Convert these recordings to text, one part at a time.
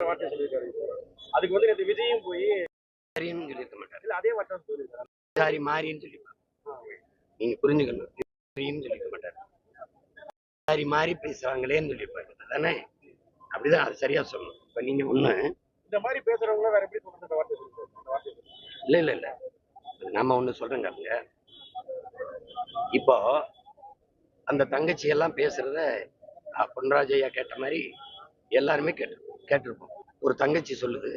வார்த்தை சொல்லியிருக்காரு. அதுக்கு வந்து நேற்று விஜயும் போய் சரின்னு சொல்லியிருக்க மாட்டாரு. இல்ல அதே வார்த்தை சொல்லியிருக்காரு. சாரி மாறின்னு சொல்லியிருப்பாரு. நீங்க புரிஞ்சுக்கணும். சரின்னு சொல்லியிருக்க மாட்டாரு. சாரி மாறி பேசுறாங்களேன்னு சொல்லியிருப்பாரு தானே. அப்படிதான் அது சரியா சொல்லணும். இப்ப நீங்க ஒண்ணு இந்த மாதிரி பேசுறவங்க வேற எப்படி சொல்றது? இந்த வார்த்தை சொல்லியிருக்காரு. இல்ல இல்ல இல்ல நம்ம ஒண்ணு சொல்றேங்க. இப்போ அந்த தங்கச்சி எல்லாம் பேசுறத பொன்ராஜையா கேட்ட மாதிரி எல்லாருமே கேட்டிருப்போம். ஒரு தங்கச்சி சொல்லுது,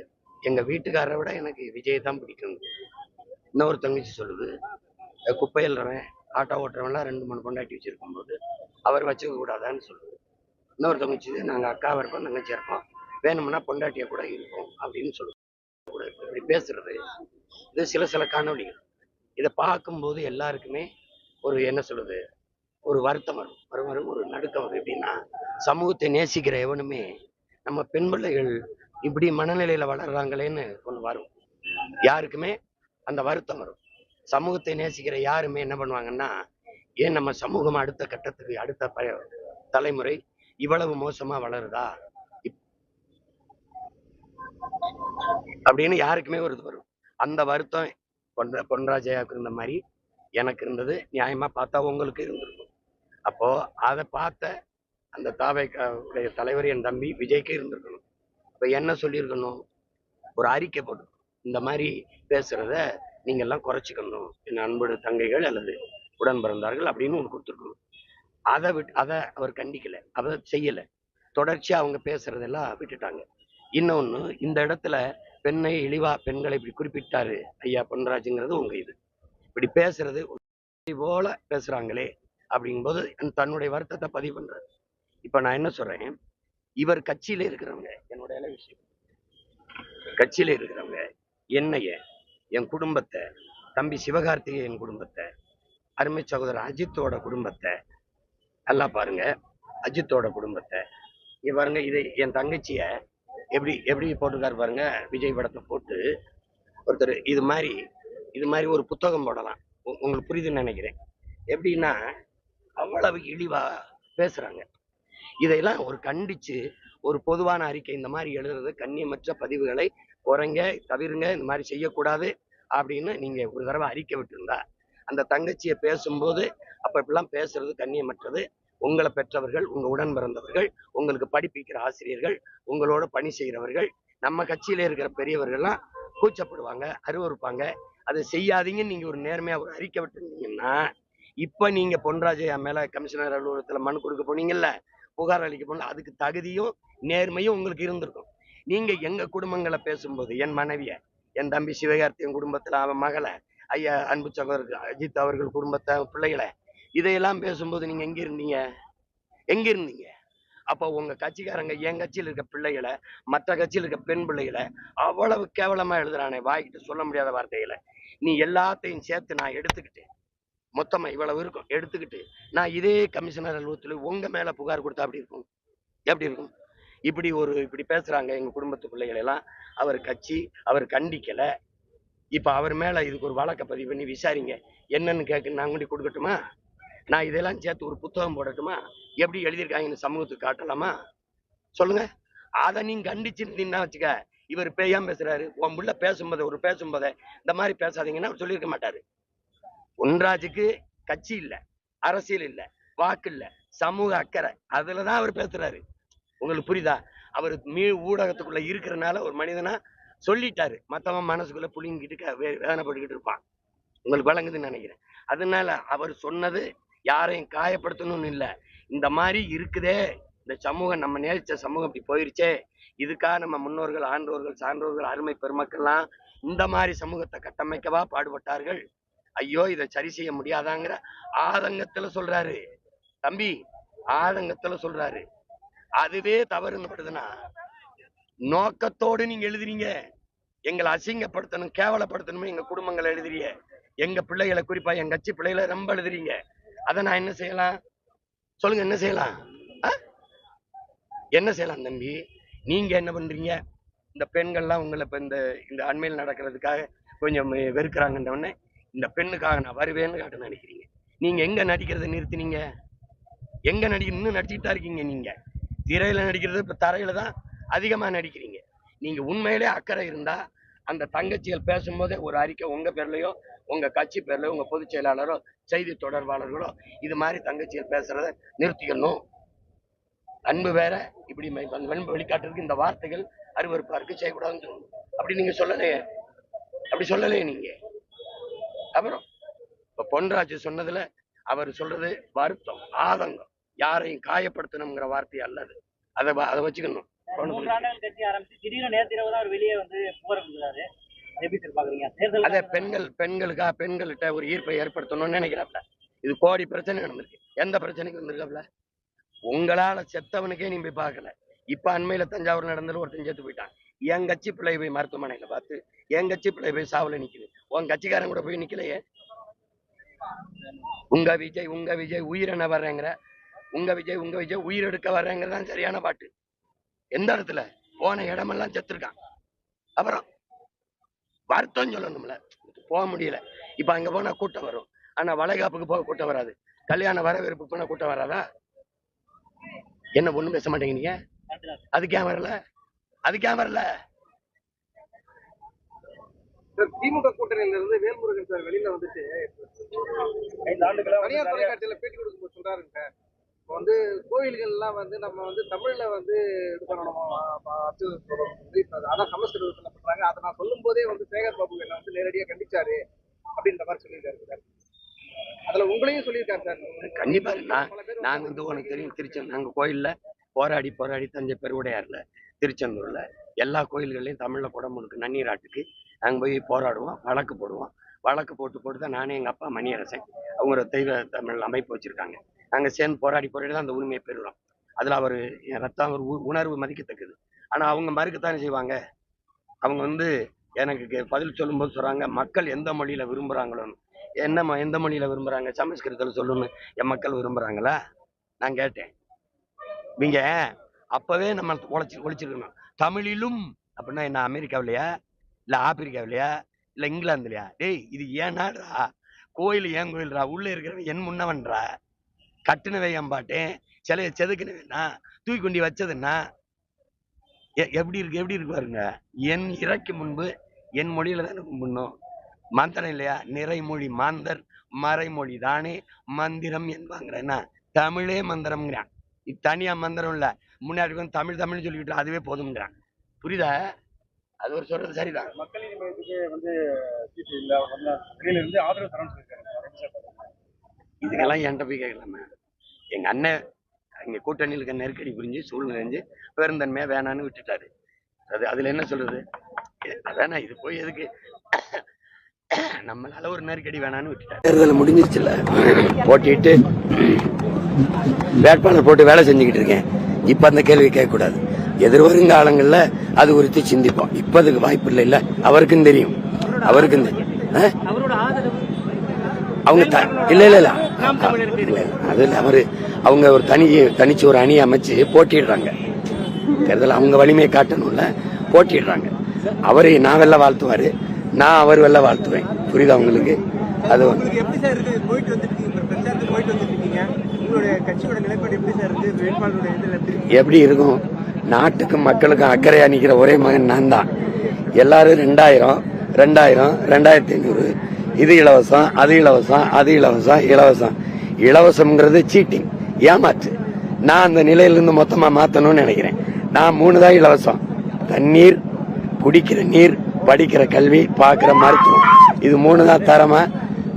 எங்க வீட்டுக்காரரை விட எனக்கு விஜய் தான் பிடிக்கும். இன்னொரு தங்கச்சி சொல்லுது, குப்பையில்றவன் ஆட்டோ ஓட்டுறவன்லாம் 2 3 பொண்டாட்டி வச்சிருக்கும் போது அவர் வச்சுக்க கூடாதான்னு சொல்லுது. இன்னொரு தங்கச்சி, நாங்க அக்காவா இருப்போம் தங்கச்சியா இருப்போம், வேணும்னா பொண்டாட்டியா கூட இருக்கும் அப்படின்னு சொல்லுது. இப்படி பேசுறது இது சில காணொலிகள். இதை பார்க்கும்போது எல்லாருக்குமே ஒரு என்ன சொல்லுது, ஒரு வருத்தம் வரும், ஒரு நடுக்கம் வரும். எப்படின்னா, சமூகத்தை நேசிக்கிற எவனுமே நம்ம பெண் பிள்ளைகள் இப்படி மனநிலையில வளர்றாங்களேன்னு ஒண்ணு வரும். யாருக்குமே அந்த வருத்தம் வரும். சமூகத்தை நேசிக்கிற யாருமே என்ன பண்ணுவாங்கன்னா, ஏன் நம்ம சமூகம் அடுத்த கட்டத்துக்கு அடுத்த தலைமுறை இவ்வளவு மோசமா வளருதா அப்படின்னு யாருக்குமே ஒரு வரும். அந்த வருத்தம் பொன்ராஜையாவுக்கு இருந்த மாதிரி எனக்கு இருந்தது. நியாயமா பார்த்தா உங்களுக்கு இருந்திருக்கும். அப்போ அதை பார்த்த அந்த தாவேக்காவுடைய தலைவர் என் தம்பி விஜய்க்கு இருந்திருக்கணும். அப்ப என்ன சொல்லியிருக்கணும், ஒரு அறிக்கை போட்டு இந்த மாதிரி பேசுறத நீங்க எல்லாம் குறைச்சிக்கணும், என் அன்பு தங்கைகள் அல்லது உடன் பிறந்தார்கள் அப்படின்னு ஒன்று கொடுத்துருக்கணும். அதை அவர் கண்டிக்கல, அதை செய்யல. தொடர்ச்சியா அவங்க பேசுறதெல்லாம் விட்டுட்டாங்க. இன்னொன்னு, இந்த இடத்துல பெண்ணை இழிவா பெண்களை இப்படி குறிப்பிட்டாரு ஐயா பொன்ராஜுங்கிறது உங்க இது இப்படி பேசுறது போல பேசுறாங்களே அப்படிங்கும்போது தன்னுடைய வருத்தத்தை பதிவு பண்றாரு. இப்ப நான் என்ன சொல்றேன், இவர் கட்சியில இருக்கிறவங்க, என்னோட விஷயம் கட்சியில இருக்கிறவங்க என்னைய, என் குடும்பத்தை, தம்பி சிவகார்த்திகேயன் குடும்பத்தை, அருமை சகோதரர் அஜித்தோட குடும்பத்தை எல்லாம் பாருங்க, அஜித்தோட குடும்பத்தை இங்க பாருங்க. இது என் தங்கச்சிய எப்படி போட்டிருக்காரு பாருங்க. விஜய் படத்தை போட்டு ஒருத்தர் இது மாதிரி ஒரு புத்தகம் போடலாம். உங்களுக்கு புரியுதுன்னு நினைக்கிறேன். எப்படின்னா, அவ்வளவு இழிவா பேசுறாங்க. இதையெல்லாம் ஒரு கண்டிச்சு ஒரு பொதுவான அறிக்கை இந்த மாதிரி எழுதுறது, கண்ணியமற்ற பதிவுகளை குறைங்க, தவிருங்க, இந்த மாதிரி செய்யக்கூடாது அப்படின்னு நீங்க ஒரு தடவை அறிக்கை விட்டுருந்தா, அந்த தங்கச்சியை பேசும்போது அப்ப இப்படிலாம் பேசுறது கண்ணியமற்றது. உங்களை பெற்றவர்கள், உங்க உடன் பிறந்தவர்கள், உங்களுக்கு படிப்பிக்கிற ஆசிரியர்கள், உங்களோட பணி செய்கிறவர்கள், நம்ம கட்சியில இருக்கிற பெரியவர்கள்லாம் கூச்சப்படுவாங்க, அருவறுப்பாங்க. அதை செய்யாதீங்கன்னு நீங்க ஒரு நேர்மையா ஒரு அறிக்கை விட்டுருந்தீங்கன்னா, இப்ப நீங்க பொன்ராஜையா மேல கமிஷனர் அலுவலகத்துல மனு கொடுக்க போனீங்கல்ல, புகார் அளிக்க போன, அதுக்கு தகுதியும் நேர்மையும் உங்களுக்கு இருந்திருக்கும். நீங்க எங்க குடும்பங்களை பேசும்போது, என் மனைவிய, என் தம்பி சிவகார்த்தியன் குடும்பத்துல அவன் மகளை, ஐயா அன்பு சகோதரர் அஜித் அவர்கள் குடும்பத்தை, பிள்ளைகளை, இதையெல்லாம் பேசும்போது நீங்க எங்க இருந்தீங்க? அப்போ உங்க கட்சிக்காரங்க என் கட்சியில் இருக்க பிள்ளைகளை, மற்ற கட்சியில் இருக்க பெண் பிள்ளைகளை அவ்வளவு கேவலமா எழுதுறானே, வாய்கிட்டு சொல்ல முடியாத வார்த்தைகளை. நீ எல்லாத்தையும் சேர்த்து நான் எடுத்துக்கிட்டு, மொத்தமா இவ்வளவு இருக்கும் எடுத்துக்கிட்டு, நான் இதே கமிஷனர் அலுவலகத்துல உங்க மேல புகார் கொடுத்தா எப்படி இருக்கும்? இப்படி பேசுறாங்க எங்க குடும்பத்து பிள்ளைகளை எல்லாம். அவர் கட்சி அவர் கண்டிக்கல. இப்ப அவர் மேல இதுக்கு ஒரு வழக்க பதிவு பண்ணி விசாரிங்க, என்னன்னு கேட்க நான் கொண்டு கொடுக்கட்டுமா? நான் இதெல்லாம் சேர்த்து ஒரு புத்தகம் போடட்டுமா? எப்படி எழுதியிருக்காங்கன்னு சமூகத்துக்கு காட்டலாமா? சொல்லுங்க. அதை நீங்க கண்டிச்சிருந்தீங்கன்னா வச்சுக்க, இவர் பேயாம பேசுறாரு, உன் புள்ள பேசும்போதே இந்த மாதிரி பேசாதீங்கன்னா அவர் சொல்லியிருக்க மாட்டாரு. பொன்ராஜுக்கு கட்சி இல்ல, அரசியல் இல்ல, வாக்கு இல்ல, சமூக அக்கறை, அதுலதான் அவர் பேசுறாரு. உங்களுக்கு புரியுதா? அவர் ஊடகத்துக்குள்ள இருக்கிறனால ஒரு மனிதனா சொல்லிட்டாரு, மத்தவன் மனசுக்குள்ள புளிங்கிட்டு வேதனைப்பட்டுக்கிட்டு இருப்பான். உங்களுக்கு வழங்குதுன்னு நினைக்கிறேன். அதனால அவர் சொன்னது யாரையும் காயப்படுத்தணும்னு இல்லை, இந்த மாதிரி இருக்குதே இந்த சமூகம், நம்ம நேசிச்ச சமூகம் இப்படி போயிருச்சே, இதுக்காக நம்ம முன்னோர்கள், ஆண்டோர்கள், சான்றோர்கள், அருமை பெருமக்கள்லாம் இந்த மாதிரி சமூகத்தை கட்டமைக்கவா பாடுபட்டார்கள். ஐயோ, இதை சரி செய்ய முடியாதாங்கிற ஆதங்கத்துல சொல்றாரு தம்பி, ஆதங்கத்துல சொல்றாரு. அதுவே தவறுன்னு படுதுன்னா, நோக்கத்தோடு நீங்க எழுதுறீங்க, எங்களை அசிங்கப்படுத்தணும், கேவலப்படுத்தணும் எங்க குடும்பங்களை எழுதுறீங்க, எங்க பிள்ளைகளை, குறிப்பா எங்க கட்சி பிள்ளைகளை ரொம்ப எழுதுறீங்க. அதை நான் என்ன செய்யலாம் சொல்லுங்க? என்ன செய்யலாம் தம்பி? நீங்க என்ன பண்றீங்க? இந்த பெண்கள்லாம் உங்களை இப்ப இந்த அண்மையில் நடக்கிறதுக்காக கொஞ்சம் வெறுக்கிறாங்கன்னு இந்த பெண்ணுக்காக நான் வருவேன்னு காட்ட நினைக்கிறீங்க. நீங்க எங்க நடிக்கிறத நிறுத்தினீங்க? இன்னும் நடிச்சுட்டு தான் இருக்கீங்க. நீங்க திரையில நடிக்கிறது இப்ப தரையில தான் அதிகமா நடிக்கிறீங்க. நீங்க உண்மையிலே அக்கறை இருந்தா அந்த தங்கச்சிகள் பேசும்போதே ஒரு அறிக்கை உங்க பேர்லயோ உங்க கட்சி பேர்லயோ உங்க பொதுச் செயலாளரோ செய்தி தொடர்பாளர்களோ இது மாதிரி தங்கச்சிகள் பேசுறத நிறுத்திக்கணும். அன்பு வேற, இப்படி அன்பு வெளிக்காட்டுறதுக்கு இந்த வார்த்தைகள் அருவருப்பா இருக்கு, செய்யக்கூடாதுன்னு சொல்லணும். அப்படி நீங்க சொல்லலையே, அப்படி சொல்லலையே நீங்க. அப்புறம் இப்ப பொன்ராஜ் சொன்னதுல அவர் சொல்றது வருத்தம், ஆதங்கம், யாரையும் காயப்படுத்தணுங்கிற வார்த்தை அல்லது. அதை வச்சுக்கணும். அதே பெண்கள்கிட்ட ஒரு ஈர்ப்பை ஏற்படுத்தணும்னு நினைக்கிறாப்ல. இது கோடி பிரச்சனை நடந்திருக்கு. எந்த பிரச்சனைக்கு வந்திருக்காப்ல? உங்களால செத்தவனுக்கே நீ போய் பார்க்கல. இப்ப அண்மையில தஞ்சாவூர் நடந்தது, ஒருத்தன் செத்து போயிட்டான். என் கட்சி பிள்ளை போய் மருத்துவமனையில பார்த்து என் கட்சி பிள்ளை போய் சாவுல நிக்குது. உன் கட்சிக்காரன் கூட போய் நிக்கலையே. உங்க விஜய் உயிரென வர்றேங்கிற, உங்க விஜய் உயிர் எடுக்க வர்றேங்கிறதான் சரியான பாட்டு. எந்த இடத்துல போன இடமெல்லாம் செத்துருக்கான். அப்புறம் வருத்தம் சொல்லணும்ல, போக முடியல. இப்ப அங்க போனா கூட்டம் வரும், ஆனா வளைகாப்புக்கு போக கூட்டம் வராது. கல்யாண வரவேற்பு போனா கூட்டம் வராதா? என்ன ஒண்ணும் பேச மாட்டேங்கிறீங்க? அதுக்கே வரல. திமுக கூட்டணியில இருந்து வேல்முருகன் சார் வெளியில வந்துட்டு 5 ஆண்டுகளா தனியார் தொலைக்காட்சியில பேட்டி கொடுக்கும்போது சொல்றாருங்க, இப்போ வந்து கோயில்கள் எல்லாம் வந்து நம்ம வந்து தமிழ்ல வந்து இது பண்ணணும், அதான் சமஸ்கிருதத்துல பண்றாங்க. அதை நான் சொல்லும் போதே வந்து சேகர் பாபு என்ன வந்து நேரடியா கண்டிச்சாரு அப்படின்ற மாதிரி சொல்லியிருக்காரு. அதுல உங்களையும் சொல்லியிருக்காரு சார். கண்டிப்பா. நான் வந்து உனக்கு தெரியும், திருச்செந்தூர் நாங்க கோயில்ல போராடி தஞ்சை பெருவுடையார்ல, திருச்செந்தூர்ல எல்லா கோயில்கள்லையும் தமிழ்ல குடமுழுக்கு நன்னீராட்டுக்கு நாங்க போய் போராடுவோம், வழக்கு போடுவோம். வழக்கு போட்டு தான் நானே எங்க அப்பா மணியரசன் அவங்க தெய்வ தமிழ் அமைப்பு வச்சிருக்காங்க. நாங்க சேர்ந்து போராடி தான் அந்த உரிமையை பெறுறோம். அதுல அவர் ரத்தம், ஒரு உணர்வு மதிக்கத்தக்கது. ஆனா அவங்க மறுக்கத்தானே செய்வாங்க. அவங்க வந்து எனக்கு பதில் சொல்லும்போது சொல்றாங்க, மக்கள் எந்த மொழியில விரும்புறாங்களோன்னு. எந்த மொழியில விரும்புறாங்க? சமஸ்கிருதத்துல சொல்லணும்னு என் மக்கள் விரும்புறாங்களா? நான் கேட்டேன். நீங்க அப்பவே நம்ம ஒழிச்சிருக்கணும். தமிழிலும் அப்படின்னா என்ன? அமெரிக்காவிலையா, இல்ல ஆப்பிரிக்காவிலையா, இல்ல இங்கிலாந்துலையா? டேய், இது ஏன் நாடுறா? கோயில் ஏன் கோயில்ரா? உள்ள இருக்கிறவன் என் முன்னவன்றா. கட்டுனவை எம்பாட்டேன், சிலையை செதுக்குனவேன்னா, தூக்கி கொண்டு வச்சதுன்னா எப்படி இருக்கு பாருங்க. என் இறைக்கு முன்பு என் மொழியில தானே கும்பிடணும். மந்திரம் இல்லையா? நிறைமொழி மாந்தர் மறைமொழி தானே மந்திரம் என்பாங்கிறேன்னா, தமிழே மந்திரம்ங்கிறான். இது தனியா மந்திரம் இல்ல, முன்னாடி வந்து தமிழ்னு சொல்லிக்கிட்டு அதுவே போதுங்கிறான். புரியுதா? அது ஒரு சொல்றது சரிதான். மக்கள் வந்து ஆதரவு தரணும் சொல்லியிருக்காங்க. இதுக்கெல்லாம் என்கிட்ட போய் கேட்கலாமா? எங்க அண்ணன் இங்க கூட்டணியில் இருக்க நெருக்கடி புரிஞ்சு சூழ்நிலைஞ்சு பெருந்தன்மையா வேணான்னு விட்டுட்டாரு. அதுல என்ன சொல்றது? வேணா, இது போய் எதுக்கு? நம்மளால ஒரு நெருக்கடி வேணான்னு விட்டுட்டாரு. தேர்தல் முடிஞ்சிருச்சுல, போட்டிட்டு வேட்பாளர் போட்டு வேலை செஞ்சுக்கிட்டு இருக்கேன். இப்ப அந்த கேள்வி கேட்கக்கூடாது. எதிர்வரும் காலங்கள்ல அது குறித்து சிந்திப்போம். இப்ப அதுக்கு வாய்ப்பு இல்லை. இல்ல, அவருக்கும் தெரியும். அவங்க இல்ல அது அவரு அவங்க ஒரு தனிச்சு ஒரு அணி அமைச்சு போட்டிடுறாங்க. தேர்தல் அவங்க வலிமையை காட்டணும்ல, போட்டிடுறாங்க. அவரை நான் வெல்ல வாழ்த்துவாரு, நான் அவர் வெல்ல வாழ்த்துவேன். புரியுதா உங்களுக்கு? அது எப்படி இருக்கும்? நாட்டுக்கும் மக்களுக்கும் அக்கறையா நிக்கிற ஒரே மகன் நான் தான். எல்லாரும் 2000, 2500, இது இலவசம், அது இலவசம், அது இலவசம், இலவசம்ங்கிறது சீட்டிங், ஏமாற்று. நான் அந்த நிலையிலிருந்து மொத்தமா மாத்தணும்னு நினைக்கிறேன். நான் 3 தான் இலவசம்: தண்ணீர், குடிக்கிற நீர், படிக்கிற கல்வி, பார்க்கிற மருத்துவம். இது 3 தான் தரமா,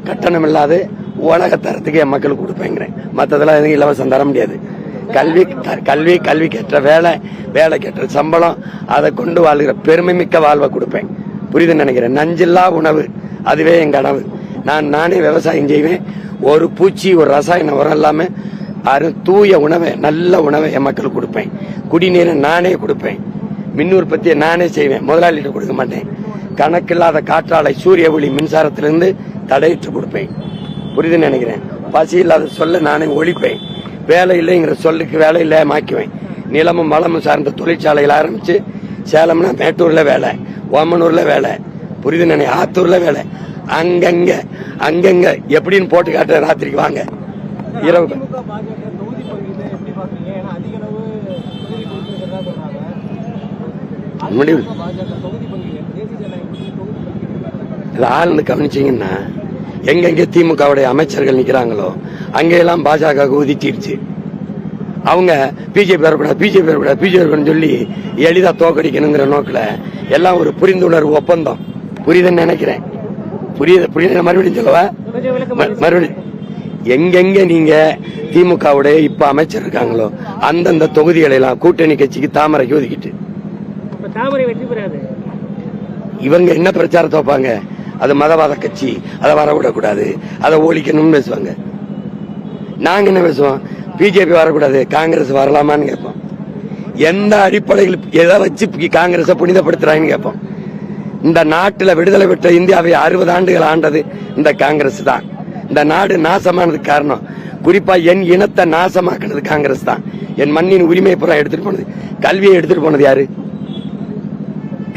கட்டணம் இல்லாது உலக தரத்துக்கு என் மக்களுக்கு கொடுப்பேங்கிறேன். மற்றதெல்லாம் எதுவும் இலவசம் தர முடியாது. கல்விக்கேற்ற வேலைக்கேற்ற சம்பளம், அதை கொண்டு வாழ்கிற பெருமை மிக்க வாழ்வை கொடுப்பேன். புரியுதுன்னு நினைக்கிறேன். நஞ்சில்லா உணவு, அதுவே என் கனவு. நானே விவசாயம் செய்வேன். ஒரு பூச்சி, ஒரு ரசாயன உரம் இல்லாம தூய உணவை, நல்ல உணவை என் மக்களுக்கு கொடுப்பேன். குடிநீரை நானே கொடுப்பேன். மின் உற்பத்தியை நானே செய்வேன், முதலாளிகிட்ட கொடுக்க மாட்டேன். கணக்கில்லாத காற்றாலை, சூரிய ஒளி, மின்சாரத்திலிருந்து தடையிட்டு கொடுப்பேன். புரியுதுன்னு நினைக்கிறேன். பசி இல்லாத சொல்ல நானே ஒழிப்பேன். வேலை இல்லைங்கிற சொல்லுக்கு வேலை இல்ல மாக்குவேன். நிலமும் வளமும் சார்ந்த தொழிற்சாலைகள் ஆரம்பிச்சு, சேலம்னா மேட்டூர்ல வேலை, ஓமனூர்ல வேலை, புரியுதுன்னு நினை, ஆத்தூர்ல வேலை, அங்கங்க எப்படின்னு போட்டு காட்டுற. ராத்திரிக்கு வாங்க, இரவு. முடிவு ஆழ்ந்து கவனிச்சீங்கன்னா எங்கெங்க திமுகவுடைய அமைச்சர்கள் நிக்கிறாங்களோ அங்கெல்லாம் பாஜக ஒதுக்கிடுச்சு. அவங்க பிஜேபி வரக்கூடாது, பிஜேபி வரக்கூடாது, பிஜேபி சொல்லி எளிதா தோக்கடிக்கணுங்கிற நோக்கில் எல்லாம் ஒரு புரிந்துணர்வு ஒப்பந்தம். புரியுதுன்னு நினைக்கிறேன். புரியுது மறுபடியும் சொல்லவா? மறுபடியும் எங்கெங்க நீங்க திமுகவுடைய இப்ப அமைச்சர் இருக்காங்களோ அந்தந்த தொகுதிகளை எல்லாம் கூட்டணி கட்சிக்கு தாமரைக்கு ஒதுக்கிட்டு இவங்க என்ன பிரச்சாரத்தை வைப்பாங்க? அது மதவாத கட்சி, அதை வரவிடக்கூடாது, அதை ஒழிக்கணும்னு பேசுவாங்க. நாங்க என்ன பேசுவோம்? பிஜேபி வரக்கூடாது, காங்கிரஸ் வரலாமான்னு கேட்போம். எந்த அடிப்படையில் எதை வச்சு காங்கிரஸை புனிதப்படுத்துறாங்கன்னு கேட்போம். இந்த நாட்டில் விடுதலை பெற்ற இந்தியாவை 60 ஆண்டுகள் ஆண்டது இந்த காங்கிரஸ் தான். இந்த நாடு நாசமானதுக்கு காரணம் குறிப்பா என் இனத்தை நாசமாக்குனது காங்கிரஸ் தான். என் மண்ணின் உரிமையை புறம் எடுத்துட்டு போனது. கல்வியை எடுத்துட்டு போனது யாரு?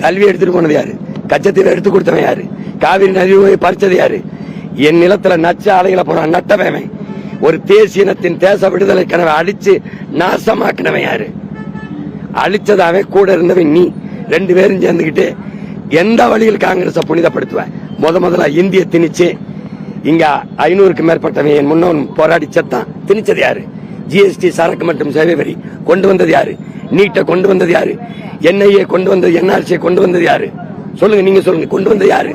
கல்வியை எடுத்துட்டு போனது யாரு? கச்சத்தீவை எடுத்து கொடுத்தவன் யாரு? காவிரி நதியை பறிச்சது யாரு? என் நிலத்துல நச்ச ஆலைகளை போன நட்டவன். ஒரு தேசிய இனத்தின் தேச விடுதலை கனவை அழிச்சு நாசமாக்கினவன் யாரு? அழிச்சதாவே கூட இருந்தவன் நீ. 2 பேரும் சேர்ந்துகிட்டு எந்த வழியில் காங்கிரஸை புனிதப்படுத்துவ? முதல்ல இந்திய திணிச்சு இங்க 500க்கு மேற்பட்டவன் என் முன்னோன் போராடி செத்தான். திணிச்சது யாரு? ஜிஎஸ்டி சரக்கு மற்றும் சேவை வரி கொண்டு வந்தது யாரு? நீட்டை கொண்டு வந்தது யாரு? என்ஐஏ கொண்டு வந்தது, என்ஆர்சியை கொண்டு வந்தது யாரு? சொல்லுங்க, நீங்க சொல்லுங்க, கொண்டு வந்தது யாரு?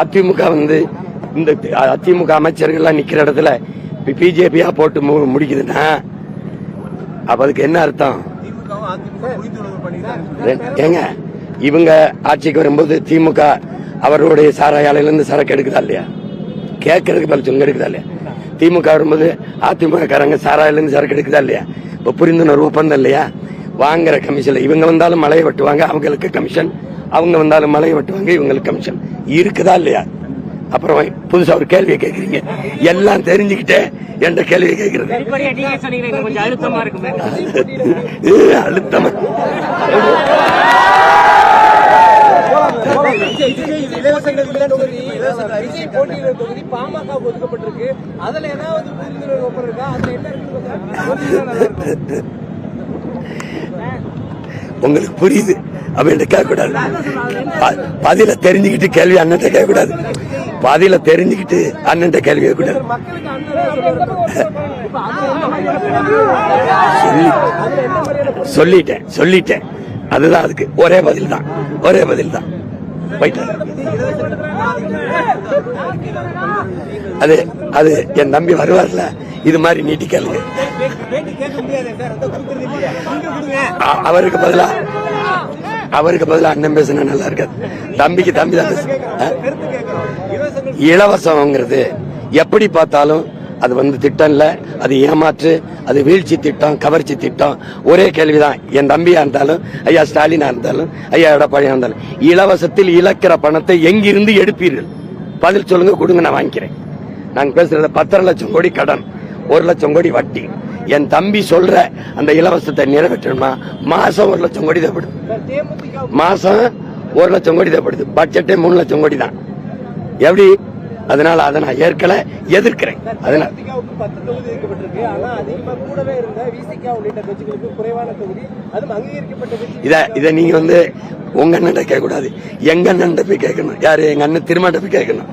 அதிமுக இந்த அதிமுக அமைச்சர்கள் நிக்கிற இடத்துல பிஜேபியா போட்டு முடிக்குதுன்னா அப்ப அதுக்கு என்ன அர்த்தம்? ஏங்க, இவங்க ஆட்சிக்கு வரும்போது திமுக அவர்களுடைய சாராய ஆலையிலிருந்து சரக்கு எடுக்குதா இல்லையா? கேட்கறதுக்கு பதில் சொல்லுங்க, எடுக்குதா இல்லையா? திமுக வரும்போது அதிமுக காரங்க சாராயிலிருந்து சரக்கு எடுக்குதா இல்லையா? இப்ப புரிந்துணர்வு ஒப்பந்தம் இல்லையா? வாங்குற கமிஷன் இவங்க வந்தாலும் மலையை வெட்டுவாங்க, அவங்களுக்கு கமிஷன். அவங்க வந்தாலும் மலையை வெட்டுவாங்க, இவங்களுக்கு கமிஷன். இருக்குதா இல்லையா? அப்புறம் புதுசா ஒரு கேள்வியை கேட்கறீங்க. எல்லாம் தெரிஞ்சுக்கிட்டே என்ற கேள்வியை கேட்கறது அழுத்தமா? உங்களுக்கு புரியுது? அப்ப கேட்க கூடாது. பதில தெரிஞ்சுக்கிட்டு கேள்வி அண்ணன் கேட்க கூடாது. பதில தெரிஞ்சுக்கிட்டு அண்ணன் கேள்வி கேட்க கூடாது. சொல்லிட்டேன். அதுதான் அதுக்கு ஒரே பதில் தான். அது என் தம்பி வருவார்ல, இது மாதிரி நீட்டி கேளுங்க. அவருக்கு பதிலா அண்ணன் பேசுனா நல்லா இருக்காது. தம்பிக்கு தம்பி தான் பேசு. இலவசம்ங்கிறது எப்படி பார்த்தாலும் அது திட்டம் இல்ல, அது ஏமாற்று, அது வீழ்ச்சி திட்டம், கவர்ச்சி திட்டம். ஒரே கேள்விதான். என் தம்பியா இருந்தாலும், ஐயா ஸ்டாலினா இருந்தாலும், ஐயா எடப்பாடியா இருந்தாலும், இலவசத்தில் இழக்கிற பணத்தை எங்கிருந்து எடுப்பீர்கள்? பதில் சொல்லுங்க, கொடுங்க, நான் வாங்கிக்கிறேன். நாங்க பேசுறது 10 லட்சம் கோடி கடன், 1 லட்சம் கோடி வட்டி. என் தம்பி சொல்ற அந்த இலவசத்தை நிறைவேற்றணுமா? மாசம் 1 லட்சம் கோடி தேவைப்படுது. மாசம் 1 லட்சம் கோடி தேவைப்படுது. பட்ஜெட்டே 3 லட்சம் கோடி தான். எப்படி? அதனால அதை நான் ஏற்கல, எதிர்க்கிறேன். அதனால இத நீங்க உங்க அண்ணன் கேட்க கூடாது, எங்க அண்ணன் போய் கேட்கணும். யாரு? எங்க அண்ணன் திருமாட்ட போய் கேட்கணும்.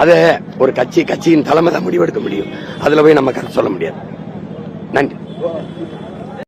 அது ஒரு கட்சியின் தலைமை தான் முடிவெடுக்க முடியும். அதுல போய் நம்ம கருத்து சொல்ல முடியாது. நன்றி.